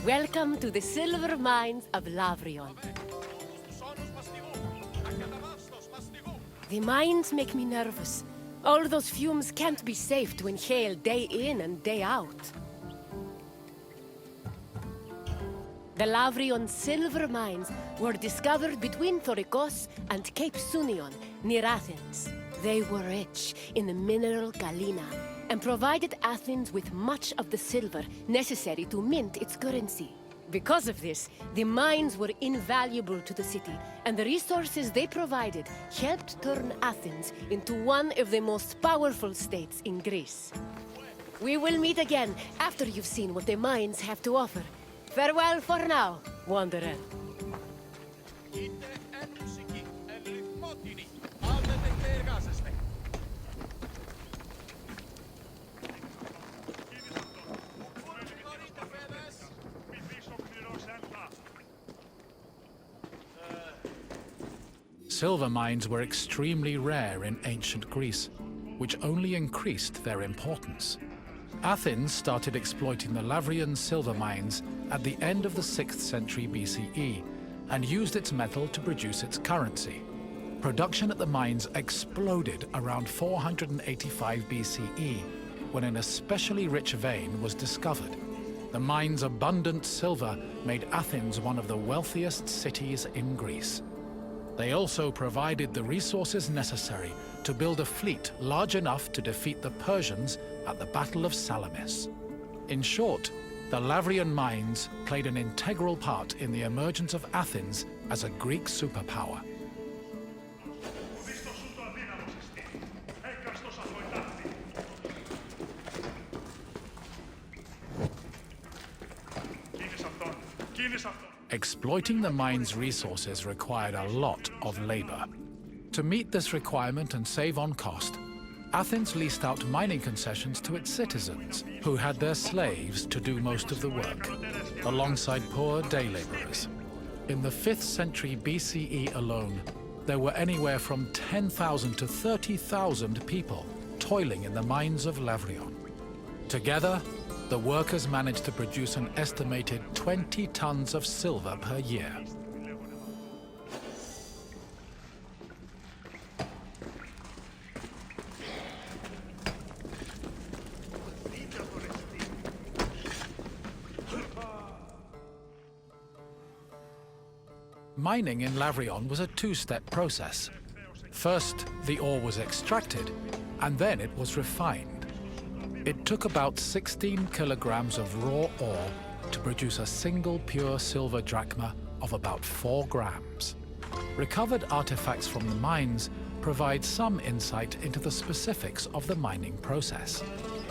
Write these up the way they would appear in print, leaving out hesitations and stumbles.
Welcome to the silver mines of Laurion. The mines make me nervous. All those fumes can't be safe to inhale day in and day out. The Laurion silver mines were discovered between Thorikos and Cape Sunion, near Athens. They were rich in the mineral galena and provided Athens with much of the silver necessary to mint its currency. Because of this, the mines were invaluable to the city, and the resources they provided helped turn Athens into one of the most powerful states in Greece. We will meet again after you've seen what the mines have to offer. Farewell for now, wanderer. Silver mines were extremely rare in ancient Greece, which only increased their importance. Athens started exploiting the Laurion silver mines at the end of the 6th century BCE and used its metal to produce its currency. Production at the mines exploded around 485 BCE when an especially rich vein was discovered. The mine's abundant silver made Athens one of the wealthiest cities in Greece. They also provided the resources necessary to build a fleet large enough to defeat the Persians at the Battle of Salamis. In short, the Laurion mines played an integral part in the emergence of Athens as a Greek superpower. Exploiting the mine's resources required a lot of labor. To meet this requirement and save on cost, Athens leased out mining concessions to its citizens, who had their slaves to do most of the work, alongside poor day laborers. In the 5th century BCE alone, there were anywhere from 10,000 to 30,000 people toiling in the mines of Laurion. Together, the workers managed to produce an estimated 20 tons of silver per year. Mining in Laurion was a two-step process. First, the ore was extracted, and then it was refined. It took about 16 kilograms of raw ore to produce a single pure silver drachma of about 4 grams. Recovered artifacts from the mines provide some insight into the specifics of the mining process.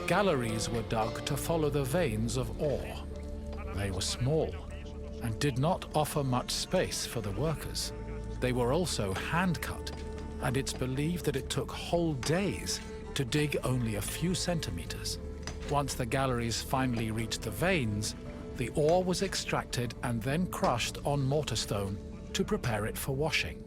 Galleries were dug to follow the veins of ore. They were small and did not offer much space for the workers. They were also hand-cut, and it's believed that it took whole days to dig only a few centimeters. Once the galleries finally reached the veins, the ore was extracted and then crushed on mortar stone to prepare it for washing.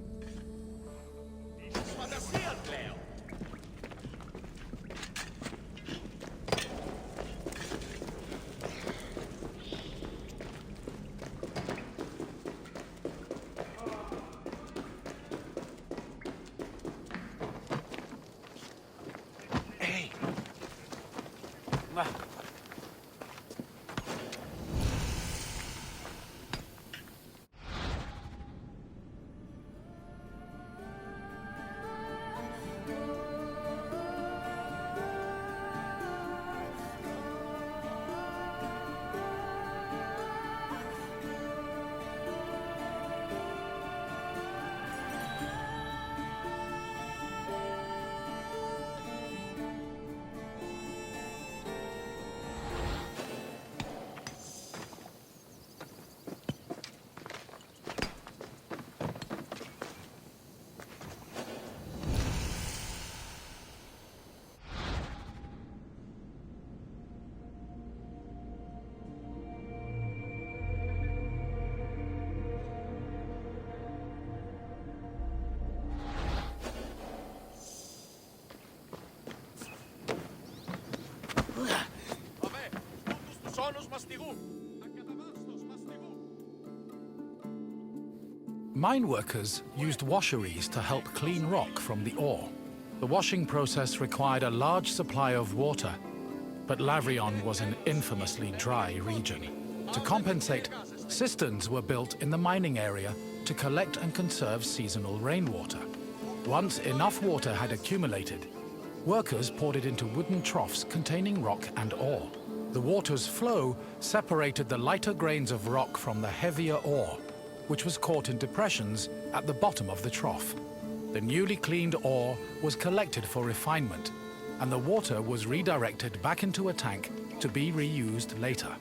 Σώνος μαστιγού. Ακαταβάστος Mine workers used washeries to help clean rock from the ore. The washing process required a large supply of water, but Laurion was an infamously dry region. To compensate, cisterns were built in the mining area to collect and conserve seasonal rainwater. Once enough water had accumulated, workers poured it into wooden troughs containing rock and ore. The water's flow separated the lighter grains of rock from the heavier ore, which was caught in depressions at the bottom of the trough. The newly cleaned ore was collected for refinement, and the water was redirected back into a tank to be reused later.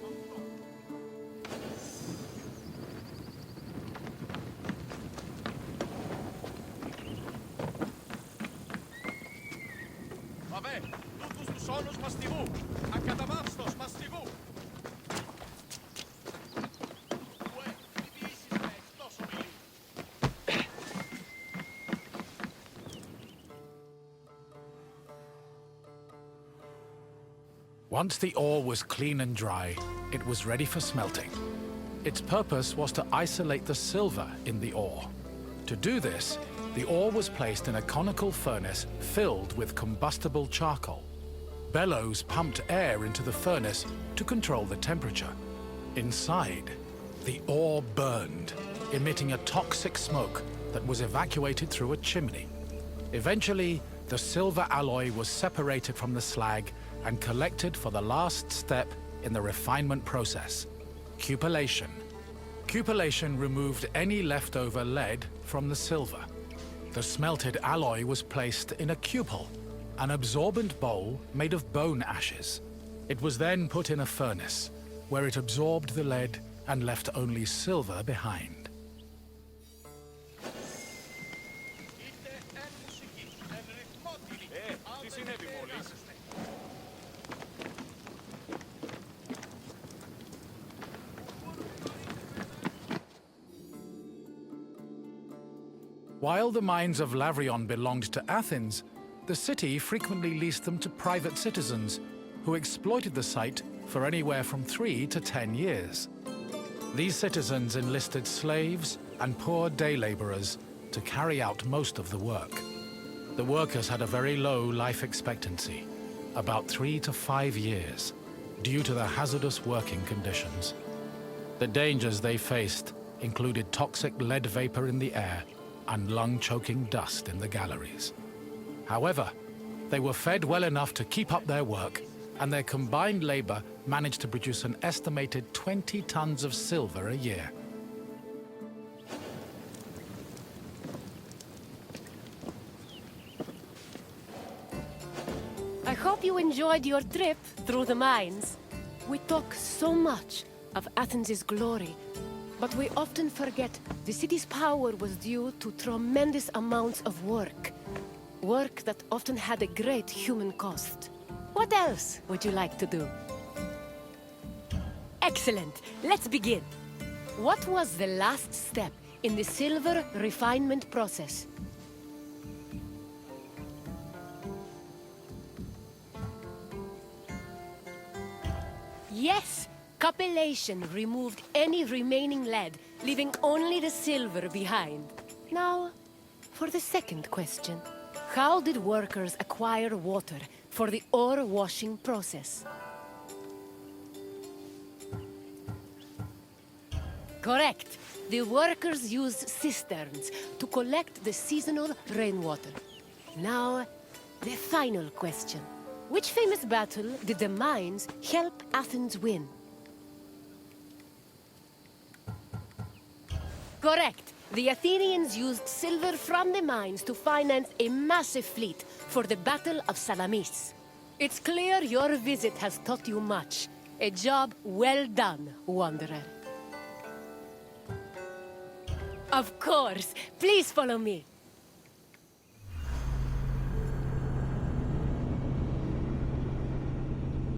Once the ore was clean and dry, it was ready for smelting. Its purpose was to isolate the silver in the ore. To do this, the ore was placed in a conical furnace filled with combustible charcoal. Bellows pumped air into the furnace to control the temperature. Inside, the ore burned, emitting a toxic smoke that was evacuated through a chimney. Eventually, the silver alloy was separated from the slag and collected for the last step in the refinement process, cupellation. Cupellation removed any leftover lead from the silver. The smelted alloy was placed in a cupel, an absorbent bowl made of bone ashes. It was then put in a furnace, where it absorbed the lead and left only silver behind. While the mines of Laurion belonged to Athens, the city frequently leased them to private citizens who exploited the site for anywhere from 3 to 10 years. These citizens enlisted slaves and poor day laborers to carry out most of the work. The workers had a very low life expectancy, about 3 to 5 years, due to the hazardous working conditions. The dangers they faced included toxic lead vapor in the air and lung-choking dust in the galleries. However, they were fed well enough to keep up their work, and their combined labor managed to produce an estimated 20 tons of silver a year. I hope you enjoyed your trip through the mines. We talk so much of Athens' glory, but we often forget the city's power was due to tremendous amounts of work. Work that often had a great human cost. What else would you like to do? Excellent! Let's begin. What was the last step in the silver refinement process? Yes! Cupellation removed any remaining lead, leaving only the silver behind. Now, for the second question. How did workers acquire water for the ore washing process? Correct. The workers used cisterns to collect the seasonal rainwater. Now, the final question. Which famous battle did the mines help Athens win? Correct. The Athenians used silver from the mines to finance a massive fleet for the Battle of Salamis. It's clear your visit has taught you much. A job well done, Wanderer. Of course. Please follow me.